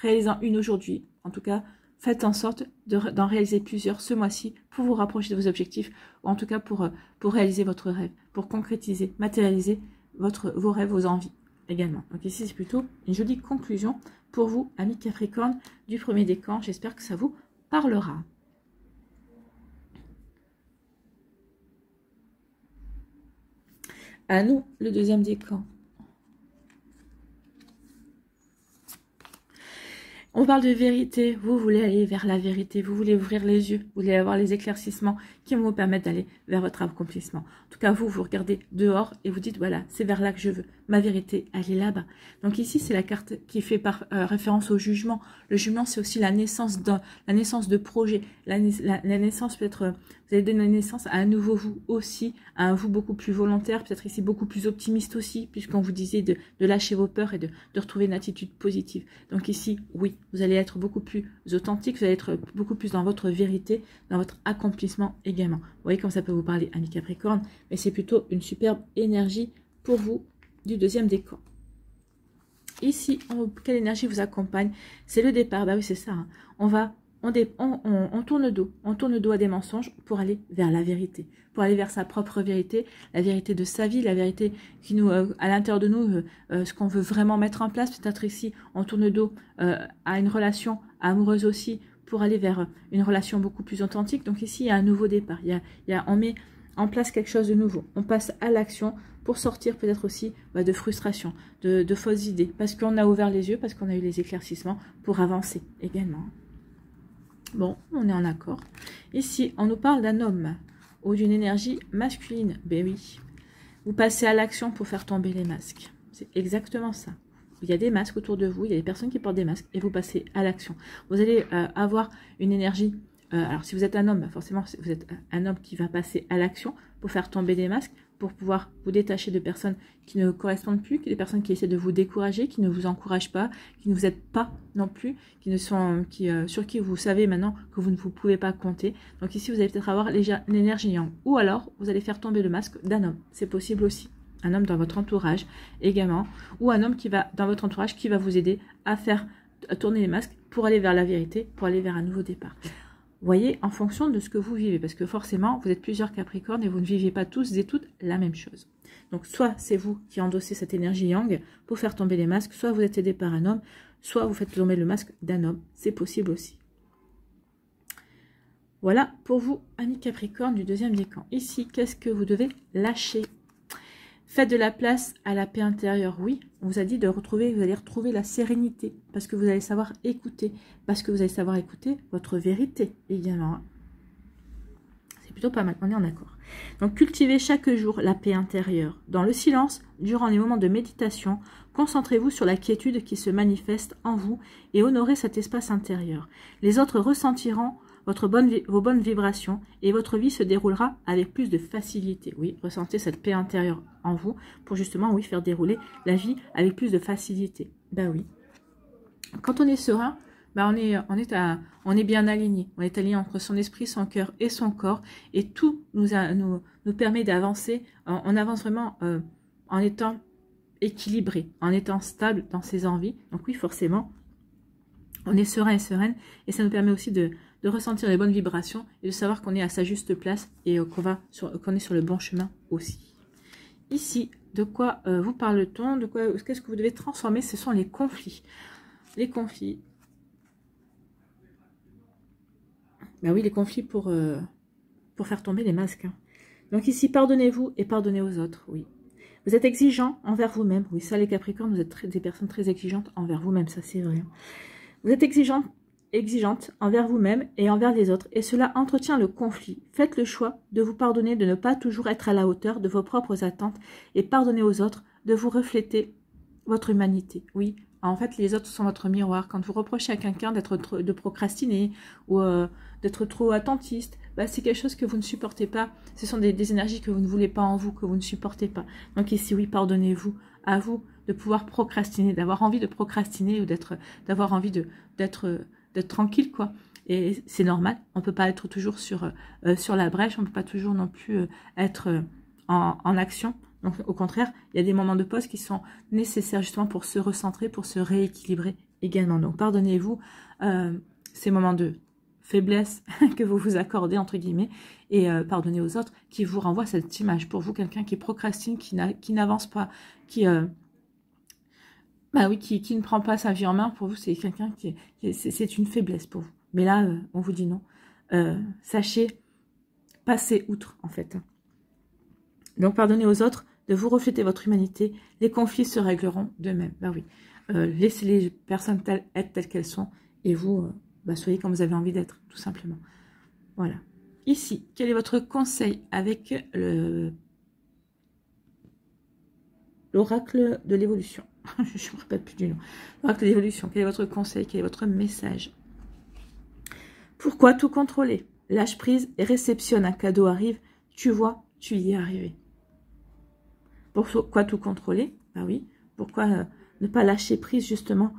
Réalisez-en une aujourd'hui. En tout cas, faites en sorte d'en réaliser plusieurs ce mois-ci pour vous rapprocher de vos objectifs, ou en tout cas pour réaliser votre rêve, pour concrétiser, matérialiser vos rêves, vos envies également. Donc ici, c'est plutôt une jolie conclusion pour vous, amis Capricorne, du premier décan. J'espère que ça vous parlera. À nous, le deuxième décan. On parle de vérité. Vous voulez aller vers la vérité. Vous voulez ouvrir les yeux. Vous voulez avoir les éclaircissements qui vont vous permettre d'aller vers votre accomplissement. En tout cas, vous regardez dehors et vous dites, voilà, c'est vers là que je veux. Ma vérité, elle est là-bas. Donc ici, c'est la carte qui fait référence au jugement. Le jugement, c'est aussi la naissance de projets. La naissance, peut-être, vous allez donner naissance à un nouveau vous aussi, à un vous beaucoup plus volontaire, peut-être ici beaucoup plus optimiste aussi, puisqu'on vous disait de lâcher vos peurs et de retrouver une attitude positive. Donc ici, oui, vous allez être beaucoup plus authentique, vous allez être beaucoup plus dans votre vérité, dans votre accomplissement également. Vous voyez comme ça peut vous parler, amis Capricorne, mais c'est plutôt une superbe énergie pour vous du deuxième décan. Ici, quelle énergie vous accompagne? C'est le départ. Bah oui, c'est ça. Hein. On tourne dos à des mensonges pour aller vers la vérité, pour aller vers sa propre vérité, la vérité de sa vie, la vérité qui nous, à l'intérieur de nous, ce qu'on veut vraiment mettre en place. Peut-être ici, on tourne dos à une relation amoureuse aussi pour aller vers une relation beaucoup plus authentique. Donc ici, il y a un nouveau départ. On met en place quelque chose de nouveau. On passe à l'action pour sortir peut-être aussi de frustration, de fausses idées, parce qu'on a ouvert les yeux, parce qu'on a eu les éclaircissements pour avancer également. Bon, on est en accord. Ici, on nous parle d'un homme ou d'une énergie masculine. Ben oui, vous passez à l'action pour faire tomber les masques. C'est exactement ça. Il y a des masques autour de vous, il y a des personnes qui portent des masques et vous passez à l'action. Vous allez avoir une énergie. Alors, si vous êtes un homme, forcément, vous êtes un homme qui va passer à l'action pour faire tomber des masques, pour pouvoir vous détacher de personnes qui ne correspondent plus, des personnes qui essaient de vous décourager, qui ne vous encouragent pas, qui ne vous aident pas non plus, sur qui vous savez maintenant que vous ne vous pouvez pas compter. Donc ici, vous allez peut-être avoir l'énergie yang. Ou alors, vous allez faire tomber le masque d'un homme. C'est possible aussi. Un homme dans votre entourage également. Ou un homme qui va dans votre entourage qui va vous aider à faire tourner les masques pour aller vers la vérité, pour aller vers un nouveau départ. Voyez, en fonction de ce que vous vivez, parce que forcément, vous êtes plusieurs Capricornes et vous ne vivez pas tous et toutes la même chose. Donc, soit c'est vous qui endossez cette énergie yang pour faire tomber les masques, soit vous êtes aidé par un homme, soit vous faites tomber le masque d'un homme. C'est possible aussi. Voilà pour vous, amis Capricorne du deuxième décan. Ici, qu'est-ce que vous devez lâcher? Faites de la place à la paix intérieure. Oui, on vous a dit de retrouver, vous allez retrouver la sérénité parce que vous allez savoir écouter, parce que vous allez savoir écouter votre vérité également. C'est plutôt pas mal, on est en accord. Donc, cultivez chaque jour la paix intérieure. Dans le silence, durant les moments de méditation, concentrez-vous sur la quiétude qui se manifeste en vous et honorez cet espace intérieur. Les autres ressentiront vos bonnes vibrations et votre vie se déroulera avec plus de facilité. Oui, ressentez cette paix intérieure en vous pour justement, oui, faire dérouler la vie avec plus de facilité. Ben oui. Quand on est serein, ben on est bien aligné. On est aligné entre son esprit, son cœur et son corps et tout nous permet d'avancer. On avance vraiment en étant équilibré, en étant stable dans ses envies. Donc oui, forcément, on est serein et sereine et ça nous permet aussi de ressentir les bonnes vibrations et de savoir qu'on est à sa juste place et qu'on est sur le bon chemin aussi. Ici, de quoi vous parle-t-on? Qu'est-ce que vous devez transformer? Ce sont les conflits. Les conflits. Ben oui, les conflits pour faire tomber les masques. Hein. Donc ici, pardonnez-vous et pardonnez aux autres, oui. Vous êtes exigeant envers vous-même. Oui, ça les Capricornes, vous êtes des personnes très exigeantes envers vous-même, ça c'est vrai. Vous êtes exigeante envers vous-même et envers les autres, et cela entretient le conflit. Faites le choix de vous pardonner, de ne pas toujours être à la hauteur de vos propres attentes, et pardonnez aux autres de vous refléter votre humanité. Oui, en fait, les autres sont votre miroir. Quand vous reprochez à quelqu'un de procrastiner ou d'être trop attentiste, bah, c'est quelque chose que vous ne supportez pas. Ce sont des énergies que vous ne voulez pas en vous, que vous ne supportez pas. Donc ici, oui, pardonnez-vous à vous de pouvoir procrastiner, d'avoir envie de procrastiner ou d'avoir envie d'être tranquille, quoi. Et c'est normal, on ne peut pas être toujours sur la brèche, on ne peut pas toujours non plus être en action. Donc au contraire, il y a des moments de pause qui sont nécessaires justement pour se recentrer, pour se rééquilibrer également. Donc pardonnez-vous ces moments de faiblesse que vous vous accordez, entre guillemets, et pardonnez aux autres qui vous renvoient cette image. Pour vous, quelqu'un qui procrastine, qui n'avance pas, qui ne prend pas sa vie en main, pour vous, c'est quelqu'un c'est une faiblesse pour vous. Mais là, on vous dit non. Sachez passer outre, en fait. Donc, pardonnez aux autres de vous refléter votre humanité. Les conflits se régleront d'eux-mêmes. Bah oui. Laissez les personnes être telles qu'elles sont. Et vous, soyez comme vous avez envie d'être, tout simplement. Voilà. Ici, quel est votre conseil avec l'oracle de l'évolution? Je ne me répète plus du nom. L'oracle de l'évolution, quel est votre conseil? Quel est votre message? Pourquoi tout contrôler? Lâche prise et réceptionne. Un cadeau arrive. Tu vois, tu y es arrivé. Pourquoi tout contrôler? Bah oui. Pourquoi ne pas lâcher prise justement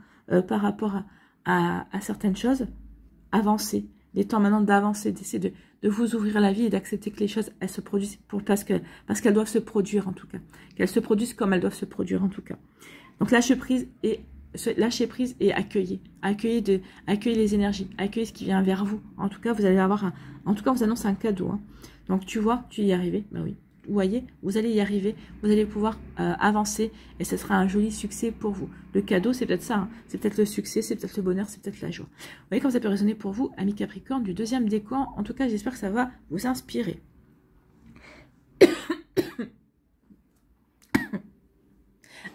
par rapport à certaines choses? Avancer. Il est temps maintenant d'avancer, d'essayer de vous ouvrir la vie et d'accepter que les choses, elles se produisent parce qu'elles doivent se produire en tout cas. Qu'elles se produisent comme elles doivent se produire en tout cas. Donc lâchez prise et accueillez. Accueillez les énergies. Accueillez ce qui vient vers vous. En tout cas, vous allez avoir en tout cas, on vous annonce un cadeau. Hein. Donc tu vois, tu y es arrivé. Ben oui. Vous voyez, vous allez y arriver, vous allez pouvoir avancer et ce sera un joli succès pour vous. Le cadeau, c'est peut-être ça, hein. C'est peut-être le succès, c'est peut-être le bonheur, c'est peut-être la joie. Vous voyez comme ça peut résonner pour vous, amis Capricorne du deuxième décan. En tout cas, j'espère que ça va vous inspirer.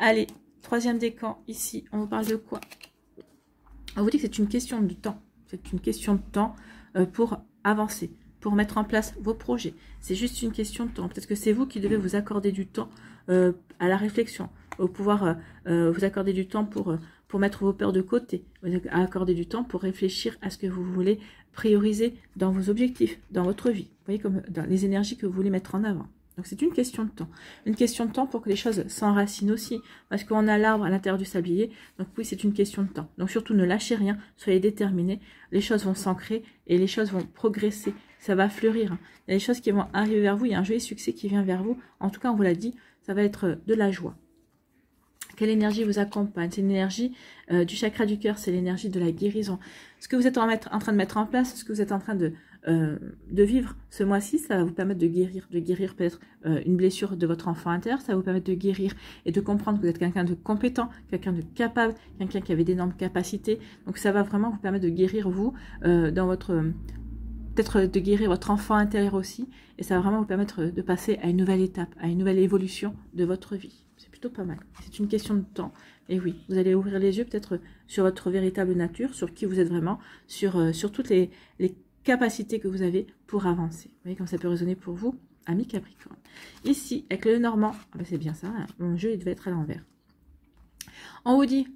Allez, troisième décan, ici, on vous parle de quoi? On vous dit que c'est une question de temps. C'est une question de temps pour avancer, pour mettre en place vos projets. C'est juste une question de temps. Peut-être que c'est vous qui devez vous accorder du temps à la réflexion, pour pouvoir vous accorder du temps pour mettre vos peurs de côté, vous accorder du temps pour réfléchir à ce que vous voulez prioriser dans vos objectifs, dans votre vie. Vous voyez, comme dans les énergies que vous voulez mettre en avant. Donc c'est une question de temps. Une question de temps pour que les choses s'enracinent aussi. Parce qu'on a l'arbre à l'intérieur du sablier. Donc oui, c'est une question de temps. Donc surtout, ne lâchez rien. Soyez déterminés. Les choses vont s'ancrer et les choses vont progresser. Ça va fleurir. Il y a des choses qui vont arriver vers vous. Il y a un joli succès qui vient vers vous. En tout cas, on vous l'a dit, ça va être de la joie. Quelle énergie vous accompagne? C'est l'énergie du chakra du cœur. C'est l'énergie de la guérison. Ce que vous êtes en train de mettre en place, ce que vous êtes en train de vivre ce mois-ci, ça va vous permettre de guérir peut-être une blessure de votre enfant intérieur, ça va vous permettre de guérir et de comprendre que vous êtes quelqu'un de compétent, quelqu'un de capable, quelqu'un qui avait d'énormes capacités. Donc ça va vraiment vous permettre de guérir vous, dans votre... peut-être de guérir votre enfant intérieur aussi, et ça va vraiment vous permettre de passer à une nouvelle étape, à une nouvelle évolution de votre vie. C'est plutôt pas mal. C'est une question de temps. Et oui, vous allez ouvrir les yeux peut-être sur votre véritable nature, sur qui vous êtes vraiment, sur toutes les capacités que vous avez pour avancer. Vous voyez comme ça peut résonner pour vous, amis Capricorne. Ici, avec le Normand, ah ben c'est bien ça, hein, mon jeu il devait être à l'envers. On vous dit,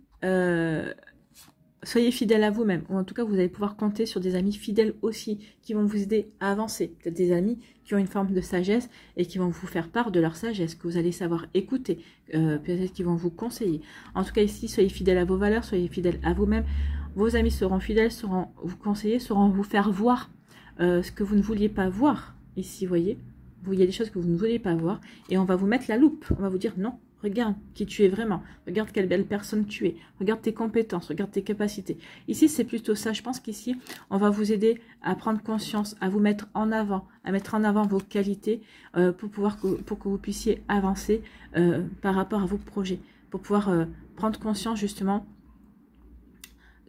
soyez fidèles à vous-même, ou en tout cas vous allez pouvoir compter sur des amis fidèles aussi, qui vont vous aider à avancer. Peut-être des amis qui ont une forme de sagesse et qui vont vous faire part de leur sagesse, que vous allez savoir écouter, peut-être qu'ils vont vous conseiller. En tout cas ici, soyez fidèles à vos valeurs, soyez fidèles à vous-même. Vos amis seront fidèles, sauront vous conseiller, sauront vous faire voir ce que vous ne vouliez pas voir. Ici, vous voyez, il y a des choses que vous ne vouliez pas voir et on va vous mettre la loupe. On va vous dire non, regarde qui tu es vraiment. Regarde quelle belle personne tu es. Regarde tes compétences, regarde tes capacités. Ici, c'est plutôt ça. Je pense qu'ici, on va vous aider à prendre conscience, à vous mettre en avant, à mettre en avant vos qualités pour que vous puissiez avancer par rapport à vos projets. Pour pouvoir prendre conscience justement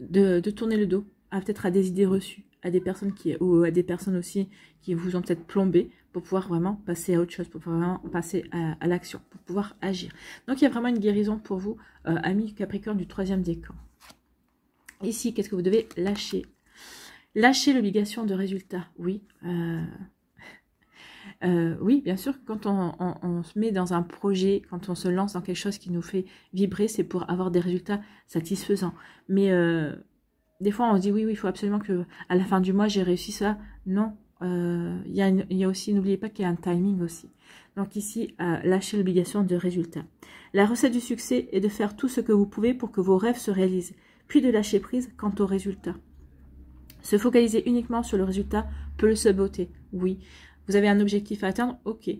de tourner le dos peut-être à des idées reçues, à des personnes ou à des personnes aussi qui vous ont peut-être plombé, pour pouvoir vraiment passer à autre chose, pour pouvoir vraiment passer à l'action, pour pouvoir agir. Donc il y a vraiment une guérison pour vous, amis Capricorne du 3e décan. Ici, qu'est-ce que vous devez lâcher? Lâcher l'obligation de résultat, oui. Oui, bien sûr, quand on se met dans un projet, quand on se lance dans quelque chose qui nous fait vibrer, c'est pour avoir des résultats satisfaisants. Mais des fois, on se dit oui, il faut absolument que à la fin du mois, j'ai réussi ça. Non, il y a aussi, n'oubliez pas qu'il y a un timing aussi. Donc ici, lâchez l'obligation de résultat. La recette du succès est de faire tout ce que vous pouvez pour que vos rêves se réalisent, puis de lâcher prise quant au résultat. Se focaliser uniquement sur le résultat peut le saboter, oui. Vous avez un objectif à atteindre, ok.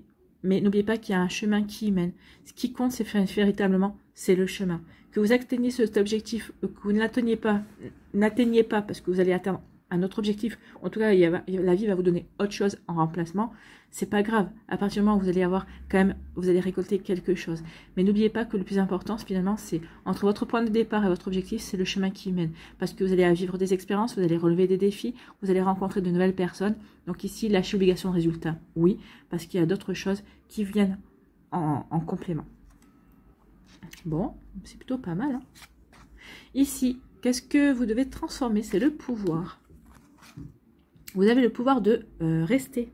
Mais n'oubliez pas qu'il y a un chemin qui y mène. Ce qui compte, c'est véritablement, c'est le chemin. Que vous atteigniez cet objectif, que vous ne l'atteignez pas parce que vous allez atteindre un autre objectif. En tout cas, la vie va vous donner autre chose en remplacement. C'est pas grave. À partir du moment où vous allez avoir quand même, vous allez récolter quelque chose. Mais n'oubliez pas que le plus important, finalement, c'est entre votre point de départ et votre objectif, c'est le chemin qui y mène. Parce que vous allez vivre des expériences, vous allez relever des défis, vous allez rencontrer de nouvelles personnes. Donc ici, lâchez l'obligation de résultat. Oui, parce qu'il y a d'autres choses qui viennent en complément. Bon, c'est plutôt pas mal. Hein. Ici, qu'est-ce que vous devez transformer? C'est le pouvoir. Vous avez le pouvoir de rester.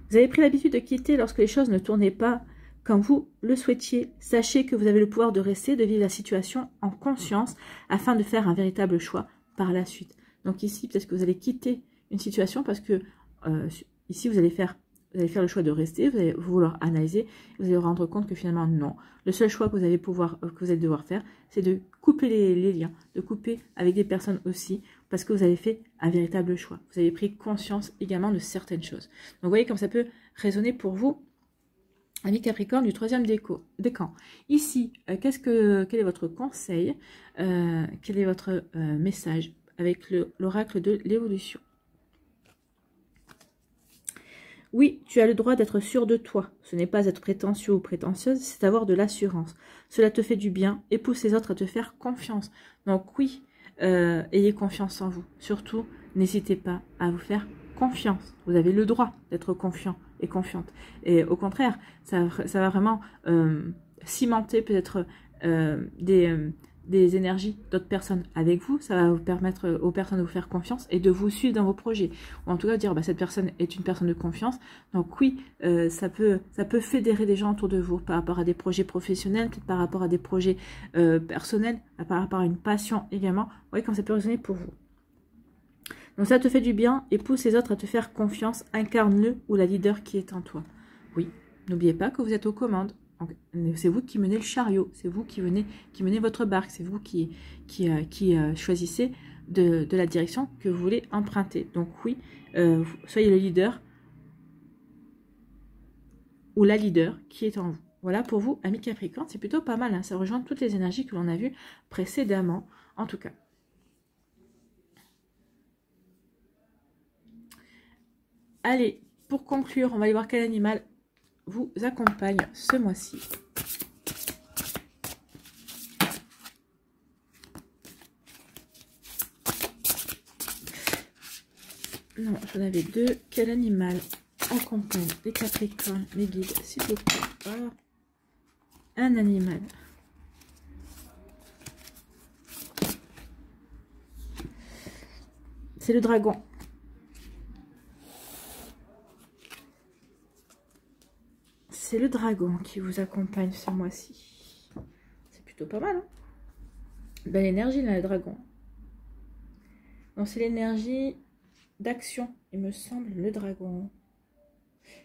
Vous avez pris l'habitude de quitter lorsque les choses ne tournaient pas comme vous le souhaitiez. Sachez que vous avez le pouvoir de rester, de vivre la situation en conscience afin de faire un véritable choix par la suite. Donc ici, peut-être que vous allez quitter une situation parce que ici, vous allez faire le choix de rester, vous allez vouloir analyser, vous allez vous rendre compte que finalement, non. Le seul choix que vous allez devoir faire, c'est de couper les liens, de couper avec des personnes aussi, parce que vous avez fait un véritable choix. Vous avez pris conscience également de certaines choses. Donc, vous voyez comme ça peut résonner pour vous, amis Capricorne du 3e décan. Ici, quel est votre conseil? Quel est votre message avec l'oracle de l'évolution? Oui, tu as le droit d'être sûr de toi. Ce n'est pas être prétentieux ou prétentieuse, c'est avoir de l'assurance. Cela te fait du bien et pousse les autres à te faire confiance. Donc oui, ayez confiance en vous. Surtout, n'hésitez pas à vous faire confiance. Vous avez le droit d'être confiant et confiante. Et au contraire, ça va vraiment cimenter peut-être des énergies d'autres personnes avec vous. Ça va vous permettre aux personnes de vous faire confiance et de vous suivre dans vos projets. Ou en tout cas dire, bah, cette personne est une personne de confiance. Donc oui, ça peut fédérer des gens autour de vous par rapport à des projets professionnels, peut-être par rapport à des projets personnels, par rapport à une passion également. Vous voyez comme ça peut résonner pour vous. Donc ça te fait du bien et pousse les autres à te faire confiance. Incarne-le ou la leader qui est en toi. Oui, n'oubliez pas que vous êtes aux commandes. C'est vous qui menez le chariot, c'est vous qui menez votre barque, c'est vous qui choisissez de la direction que vous voulez emprunter. Donc oui, soyez le leader ou la leader qui est en vous. Voilà pour vous, amis Capricorne, c'est plutôt pas mal, hein, ça rejoint toutes les énergies que l'on a vues précédemment, en tout cas. Allez, pour conclure, on va aller voir quel animal vous accompagne ce mois-ci. Non, j'en avais deux. Quel animal accompagne les Capricornes, les guides, s'il vous plaît? Oh. Un animal. C'est le dragon. C'est le dragon qui vous accompagne ce mois-ci. C'est plutôt pas mal, hein? Belle énergie, là, le dragon. Donc, c'est l'énergie d'action, il me semble, le dragon.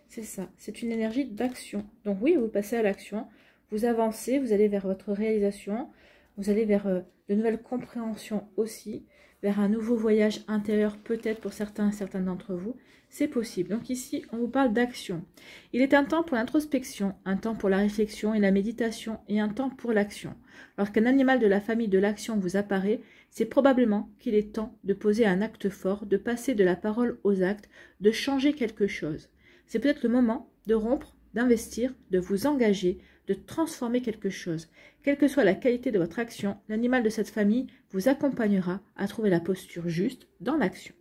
C'est ça, c'est une énergie d'action. Donc oui, vous passez à l'action, vous avancez, vous allez vers votre réalisation, vous allez vers de nouvelles compréhensions aussi, vers un nouveau voyage intérieur peut-être pour certains d'entre vous. C'est possible. Donc ici, on vous parle d'action. Il est un temps pour l'introspection, un temps pour la réflexion et la méditation et un temps pour l'action. Lorsqu'un animal de la famille de l'action vous apparaît, c'est probablement qu'il est temps de poser un acte fort, de passer de la parole aux actes, de changer quelque chose. C'est peut-être le moment de rompre, d'investir, de vous engager, de transformer quelque chose. Quelle que soit la qualité de votre action, l'animal de cette famille vous accompagnera à trouver la posture juste dans l'action.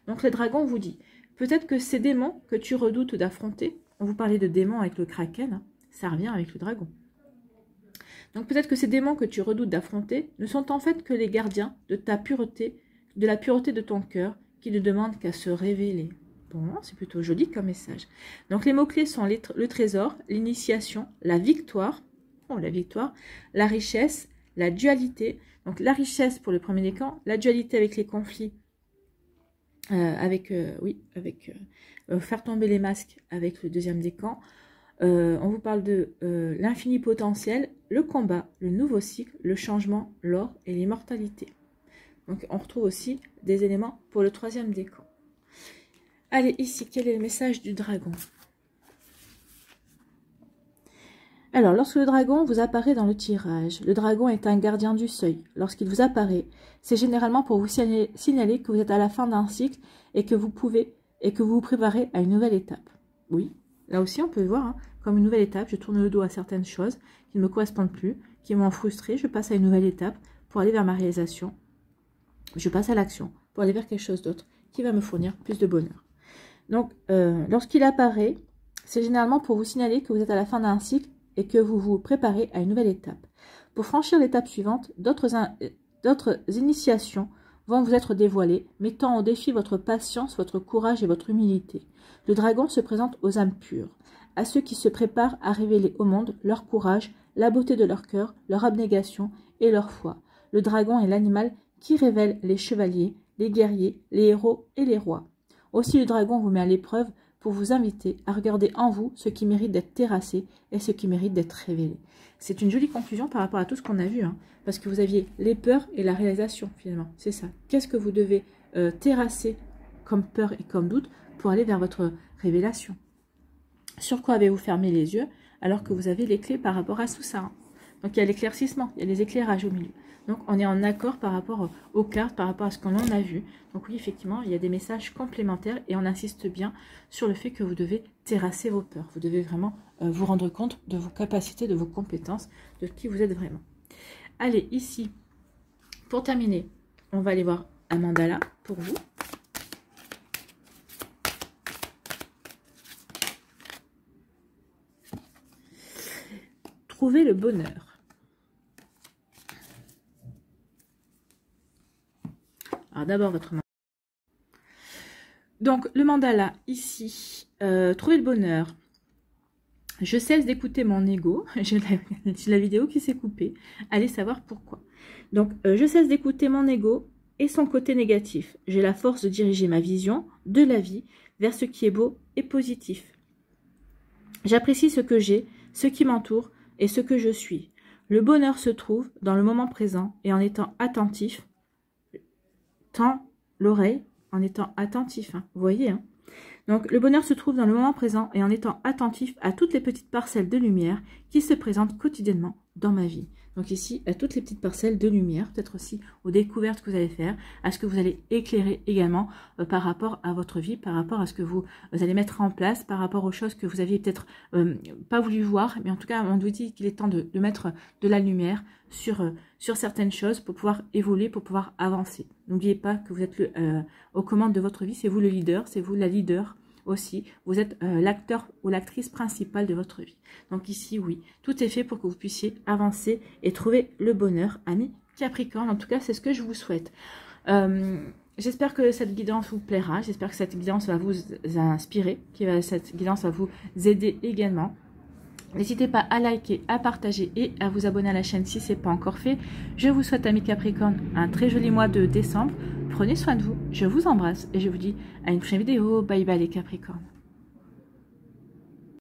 Donc le dragon vous dit, peut-être que ces démons que tu redoutes d'affronter, on vous parlait de démons avec le kraken, hein, ça revient avec le dragon. Donc peut-être que ces démons que tu redoutes d'affronter ne sont en fait que les gardiens de ta pureté, de la pureté de ton cœur, qui ne demandent qu'à se révéler. Bon, c'est plutôt joli comme message. Donc les mots-clés sont le trésor, l'initiation, la victoire, la richesse, la dualité. Donc la richesse pour le premier décan, la dualité avec les conflits, faire tomber les masques avec le deuxième décan. On vous parle de l'infini potentiel, le combat, le nouveau cycle, le changement, l'or et l'immortalité. Donc on retrouve aussi des éléments pour le troisième décan. Allez, ici, quel est le message du dragon? Alors, lorsque le dragon vous apparaît dans le tirage, le dragon est un gardien du seuil. Lorsqu'il vous apparaît, c'est généralement pour vous signaler que vous êtes à la fin d'un cycle et que vous vous préparez à une nouvelle étape. Oui, là aussi, on peut le voir, hein, comme une nouvelle étape. Je tourne le dos à certaines choses qui ne me correspondent plus, qui m'ont frustré. Je passe à une nouvelle étape pour aller vers ma réalisation. Je passe à l'action pour aller vers quelque chose d'autre qui va me fournir plus de bonheur. Donc, lorsqu'il apparaît, c'est généralement pour vous signaler que vous êtes à la fin d'un cycle et que vous vous préparez à une nouvelle étape. Pour franchir l'étape suivante, d'autres initiations vont vous être dévoilées, mettant au défi votre patience, votre courage et votre humilité. Le dragon se présente aux âmes pures, à ceux qui se préparent à révéler au monde leur courage, la beauté de leur cœur, leur abnégation et leur foi. Le dragon est l'animal qui révèle les chevaliers, les guerriers, les héros et les rois. Aussi le dragon vous met à l'épreuve pour vous inviter à regarder en vous ce qui mérite d'être terrassé et ce qui mérite d'être révélé. C'est une jolie conclusion par rapport à tout ce qu'on a vu, hein, parce que vous aviez les peurs et la réalisation finalement, c'est ça. Qu'est-ce que vous devez terrasser comme peur et comme doute pour aller vers votre révélation? Sur quoi avez-vous fermé les yeux alors que vous avez les clés par rapport à tout ça, hein? Donc il y a l'éclaircissement, il y a les éclairages au milieu. Donc on est en accord par rapport aux cartes, par rapport à ce qu'on en a vu. Donc oui, effectivement, il y a des messages complémentaires et on insiste bien sur le fait que vous devez terrasser vos peurs. Vous devez vraiment vous rendre compte de vos capacités, de vos compétences, de qui vous êtes vraiment. Allez, ici, pour terminer, on va aller voir un mandala pour vous. trouver le bonheur. Alors d'abord votre mandala. Donc le mandala ici, trouver le bonheur. Je cesse d'écouter mon ego. J'ai la vidéo qui s'est coupée. Allez savoir pourquoi. Donc je cesse d'écouter mon ego et son côté négatif. J'ai la force de diriger ma vision de la vie vers ce qui est beau et positif. J'apprécie ce que j'ai, ce qui m'entoure et ce que je suis. Le bonheur se trouve dans le moment présent et en étant attentif. Tends l'oreille en étant attentif. Hein. Vous voyez, hein. Donc, le bonheur se trouve dans le moment présent et en étant attentif à toutes les petites parcelles de lumière qui se présentent quotidiennement dans ma vie. Donc ici, à toutes les petites parcelles de lumière, peut-être aussi aux découvertes que vous allez faire, à ce que vous allez éclairer également par rapport à votre vie, par rapport à ce que vous allez mettre en place, par rapport aux choses que vous aviez peut-être pas voulu voir. Mais en tout cas, on vous dit qu'il est temps de mettre de la lumière sur certaines choses pour pouvoir évoluer, pour pouvoir avancer. N'oubliez pas que vous êtes aux commandes de votre vie, c'est vous le leader, c'est vous la leader aussi. Vous êtes l'acteur ou l'actrice principale de votre vie. Donc ici, oui, tout est fait pour que vous puissiez avancer et trouver le bonheur, amis Capricorne. En tout cas, c'est ce que je vous souhaite. J'espère que cette guidance vous plaira. J'espère que cette guidance va vous inspirer, que cette guidance va vous aider également. N'hésitez pas à liker, à partager et à vous abonner à la chaîne si ce n'est pas encore fait. Je vous souhaite, amis Capricorne, un très joli mois de décembre. Prenez soin de vous, je vous embrasse et je vous dis à une prochaine vidéo. Bye bye les Capricornes.